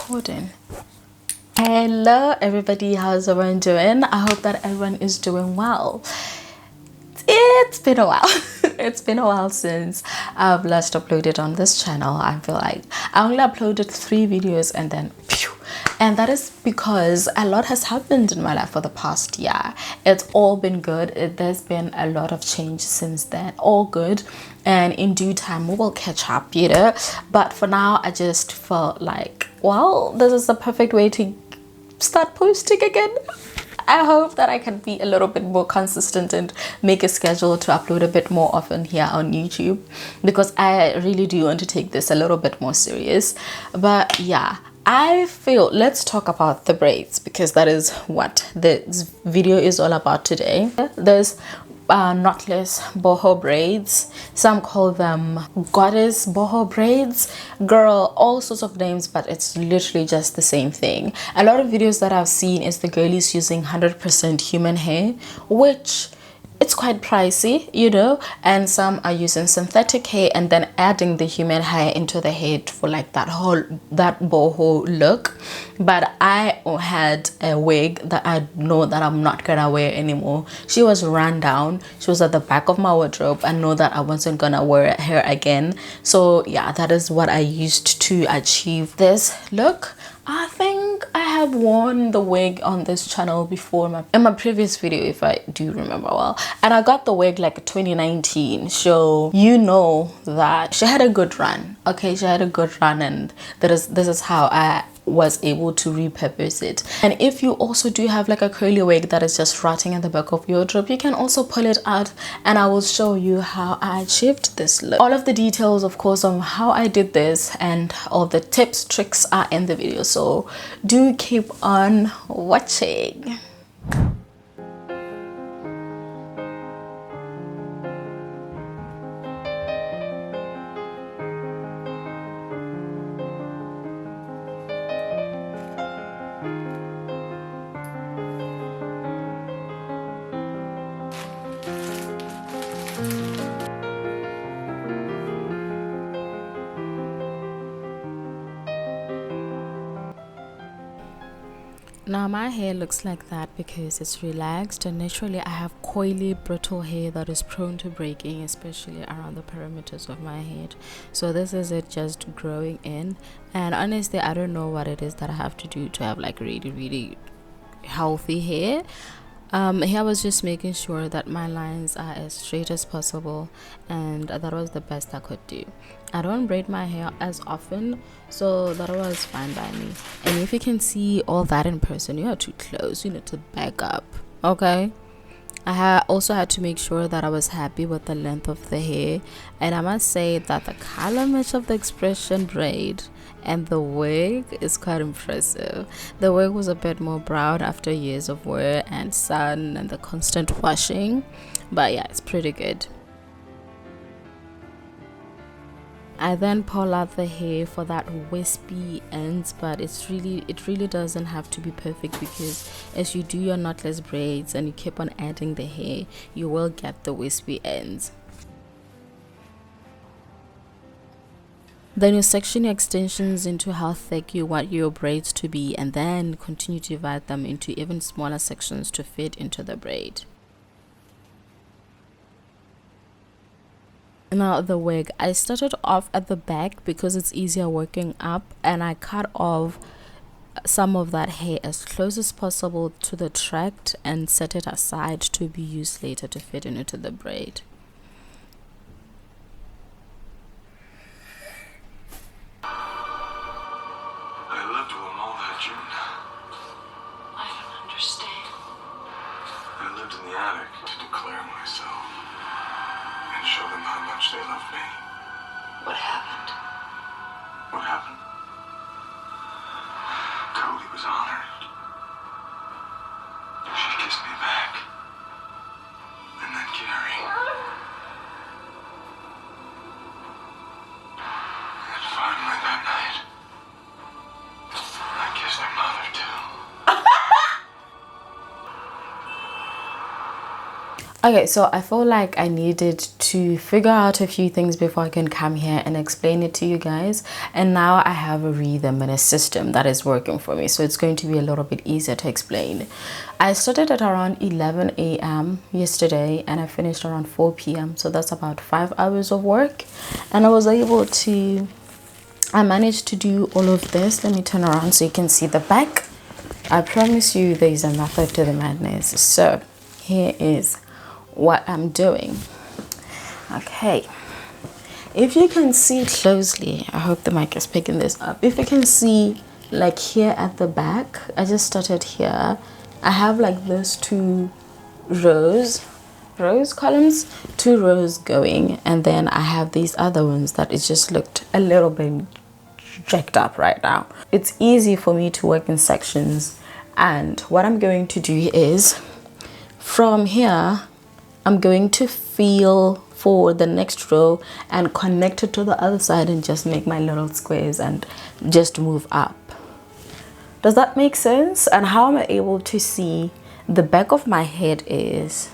recording. Hello everybody, how's everyone doing? I hope that everyone is doing well. It's been a while. It's been a while since I've last uploaded on this channel. I feel like I only uploaded 3 videos and then phew. And that is because a lot has happened in my life for the past year. It's all been good. There's been a lot of change since then, all good, and in due time we will catch up, you know. But for now I just felt like, well, this is the perfect way to start posting again. I hope that I can be a little bit more consistent and make a schedule to upload a bit more often here on YouTube, because I really do want to take this a little bit more serious. But yeah, I feel let's talk about the braids, because that is what this video is all about today. There's knotless boho braids, some call them goddess boho braids, girl, all sorts of names, but it's literally just the same thing. A lot of videos that I've seen is the girlies using 100% human hair, which it's quite pricey, you know, and some are using synthetic hair and then adding the human hair into the head for like that boho look. But I had a wig that I know that I'm not gonna wear anymore. She was run down, she was at the back of my wardrobe. I know that I wasn't gonna wear her again, so yeah, that is what I used to achieve this look. I think I have worn the wig on this channel before in my previous video, if I do remember well, and I got the wig like 2019, so you know that she had a good run. Okay, she had a good run, and this is how I was able to repurpose it. And if you also do have like a curly wig that is just rotting in the back of your wardrobe, you can also pull it out, and I will show you how I achieved this look. All of the details, of course, on how I did this and all the tips, tricks are in the video, so do keep on watching. Now my hair looks like that because it's relaxed, and naturally I have coily, brittle hair that is prone to breaking, especially around the perimeters of my head. So this is it just growing in, and honestly I don't know what it is that I have to do to have like really healthy hair. Here I was just making sure that my lines are as straight as possible, and that was the best I could do. I don't braid my hair as often, so that was fine by me. And if you can see all that in person, you are too close, you need to back up, okay? I also had to make sure that I was happy with the length of the hair, and I must say that the color match of the expression braid and the wig is quite impressive. The wig was a bit more brown after years of wear and sun and the constant washing, but yeah, it's pretty good. I then pull out the hair for that wispy ends, but it really doesn't have to be perfect, because as you do your knotless braids and you keep on adding the hair, you will get the wispy ends. Then you section your extensions into how thick you want your braids to be, and then continue to divide them into even smaller sections to fit into the braid. Now the wig, I started off at the back because it's easier working up, and I cut off some of that hair as close as possible to the tract and set it aside to be used later to fit into the braid. They loved me. What happened? What happened? Cody was honored. She kissed me back. And then Gary. And finally that night, I kissed her mother too. Okay, so I feel like I needed to figure out a few things before I can come here and explain it to you guys. And now I have a rhythm and a system that is working for me. So it's going to be a little bit easier to explain. I started at around 11 a.m. yesterday and I finished around 4 p.m. So that's about 5 hours of work. And I managed to do all of this. Let me turn around so you can see the back. I promise you there's a method to the madness. So here is what I'm doing. Okay, if you can see closely, I hope the mic is picking this up. If you can see, like here at the back, I just started here. I have like those two columns, 2 rows going, and then I have these other ones that it just looked a little bit jacked up right now. It's easy for me to work in sections, and what I'm going to do is from here I'm going to feel for the next row and connect it to the other side and just make my little squares and just move up. Does that make sense? And how am I able to see the back of my head is,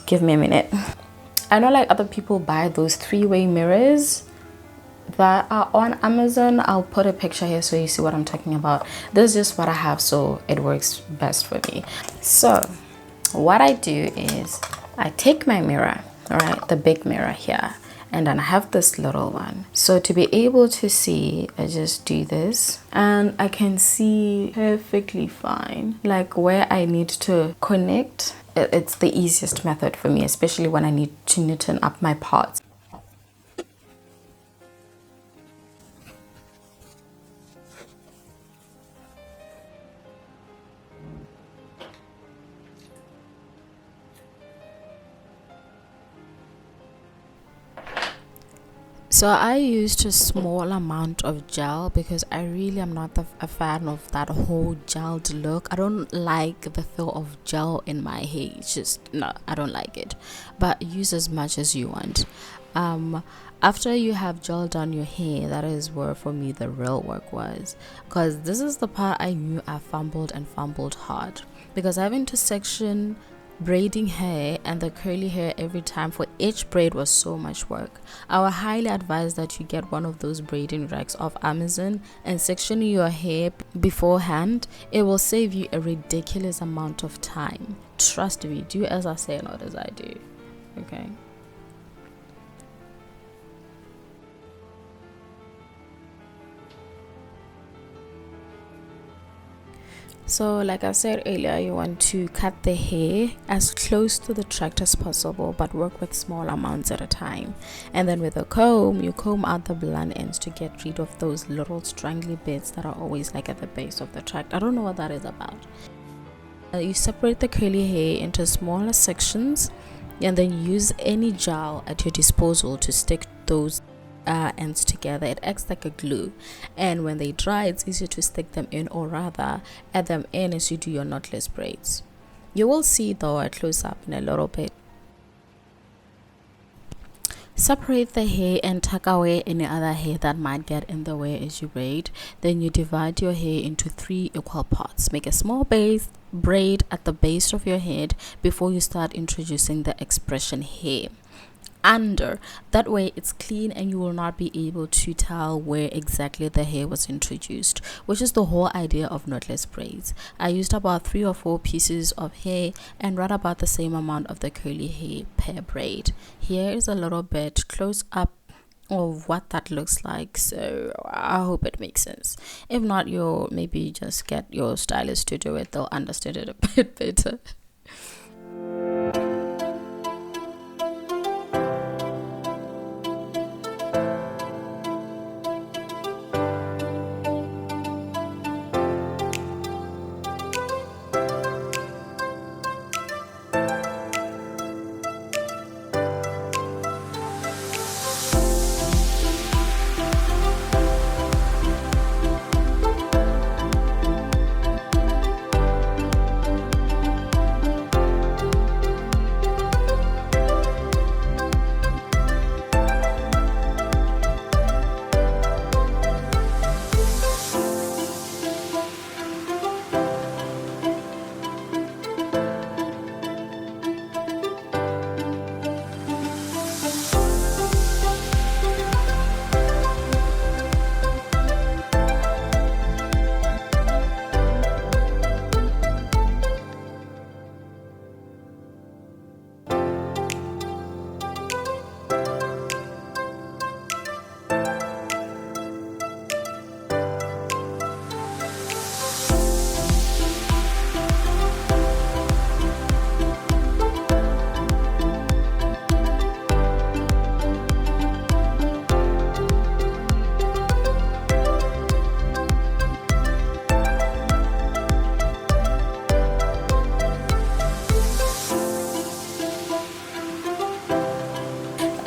give me a minute. I know like other people buy those 3-way mirrors that are on Amazon. I'll put a picture here so you see what I'm talking about. This is just what I have, so it works best for me. So what I do is I take my mirror, all right, the big mirror here, and then I have this little one. So to be able to see, I just do this and I can see perfectly fine like where I need to connect. It's the easiest method for me, especially when I need to neaten up my parts. So I used a small amount of gel because I really am not a fan of that whole gelled look. I don't like the feel of gel in my hair. It's just, no, I don't like it. But use as much as you want. After you have gel done your hair, that is where for me the real work was, because this is the part I knew I fumbled hard, because having to section braiding hair and the curly hair every time for each braid was so much work. I would highly advise that you get one of those braiding racks off Amazon and section your hair beforehand. It will save you a ridiculous amount of time. Trust me, do as I say, not as I do. Okay. So like I said earlier, you want to cut the hair as close to the tract as possible, but work with small amounts at a time. And then with a comb, you comb out the blunt ends to get rid of those little strangly bits that are always like at the base of the tract. I don't know what that is about. You separate the curly hair into smaller sections and then use any gel at your disposal to stick those ends together. It acts like a glue, and when they dry, it's easier to stick them in, or rather add them in as you do your knotless braids. You will see though a close up in a little bit. Separate the hair and tuck away any other hair that might get in the way as you braid. Then you divide your hair into 3 equal parts. Make a small base braid at the base of your head before you start introducing the expression hair under. That way it's clean and you will not be able to tell where exactly the hair was introduced, which is the whole idea of knotless braids. I used about 3 or 4 pieces of hair and right about the same amount of the curly hair per braid. Here is a little bit close up of what that looks like, so I hope it makes sense. If not, you'll maybe just get your stylist to do it. They'll understand it a bit better.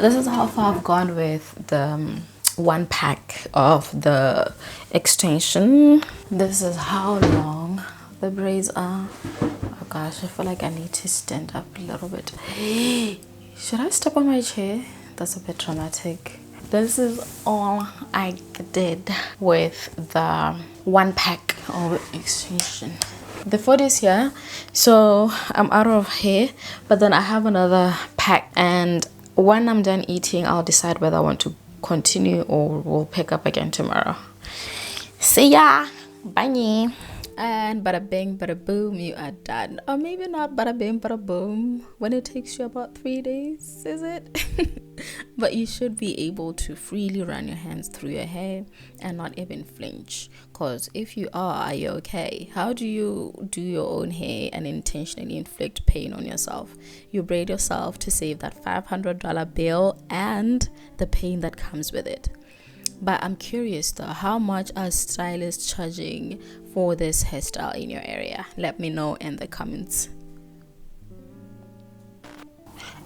this is how far I've gone with the one pack of the extension. This is how long the braids are. Oh gosh, I feel like I need to stand up a little bit. Should I step on my chair? That's a bit traumatic. This is all I did with the one pack of extension. The food is here, so I'm out of here, but then I have another pack, and when I'm done eating, I'll decide whether I want to continue or we'll pick up again tomorrow. See ya, bye. And bada bing bada boom, you are done. Or maybe not bada bing bada boom when it takes you about 3 days, is it? But you should be able to freely run your hands through your hair and not even flinch. Because if you are you okay? How do you do your own hair and intentionally inflict pain on yourself? You braid yourself to save that $500 bill and the pain that comes with it. But I'm curious though, how much are stylists charging for this hairstyle in your area? Let me know in the comments.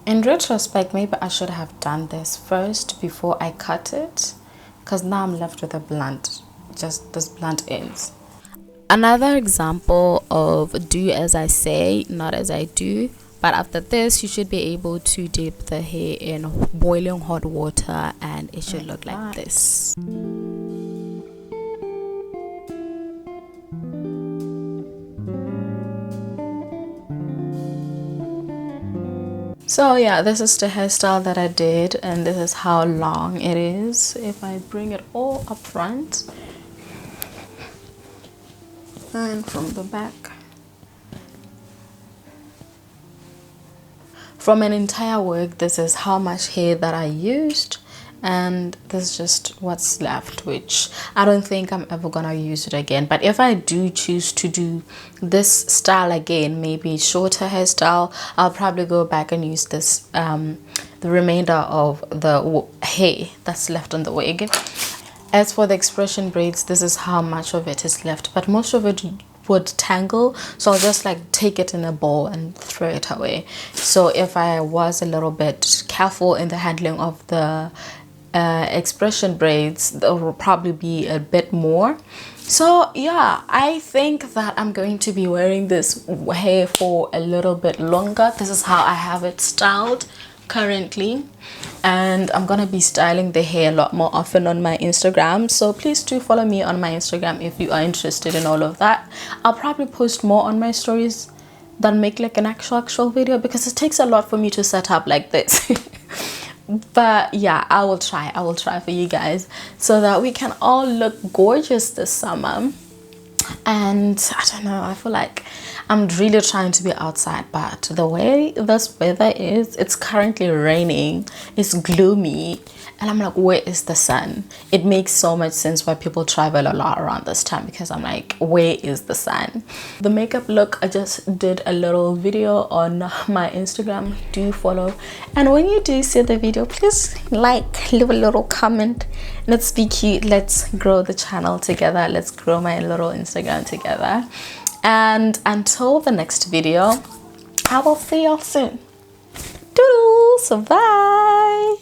In retrospect, maybe I should have done this first before I cut it, because now I'm left with a blunt, just this blunt ends. Another example of do as I say, not as I do. But after this, you should be able to dip the hair in boiling hot water and it should look like this. So yeah, this is the hairstyle that I did, and this is how long it is. If I bring it all up front and from the back. From an entire wig, this is how much hair that I used, and this is just what's left, which I don't think I'm ever gonna use it again. But if I do choose to do this style again, maybe shorter hairstyle, I'll probably go back and use this the remainder of the hair that's left on the wig. As for the expression braids, this is how much of it is left, but most of it would tangle, so I'll just like take it in a bowl and throw it away. So if I was a little bit careful in the handling of the expression braids, there will probably be a bit more. So yeah, I think that I'm going to be wearing this hair for a little bit longer. This is how I have it styled currently, and I'm gonna be styling the hair a lot more often on my Instagram, so please do follow me on my Instagram if you are interested in all of that. I'll probably post more on my stories than make like an actual video, because it takes a lot for me to set up like this. But yeah, I will try for you guys so that we can all look gorgeous this summer. And I don't know, I feel like I'm really trying to be outside, but the way this weather is, it's currently raining, it's gloomy, and I'm like, where is the sun? It makes so much sense why people travel a lot around this time, because I'm like, where is the sun? The makeup look, I just did a little video on my Instagram. Do follow, and when you do see the video, please like, leave a little comment. Let's be cute, let's grow the channel together, let's grow my little Instagram together. And until the next video, I will see y'all soon. Doodles, bye.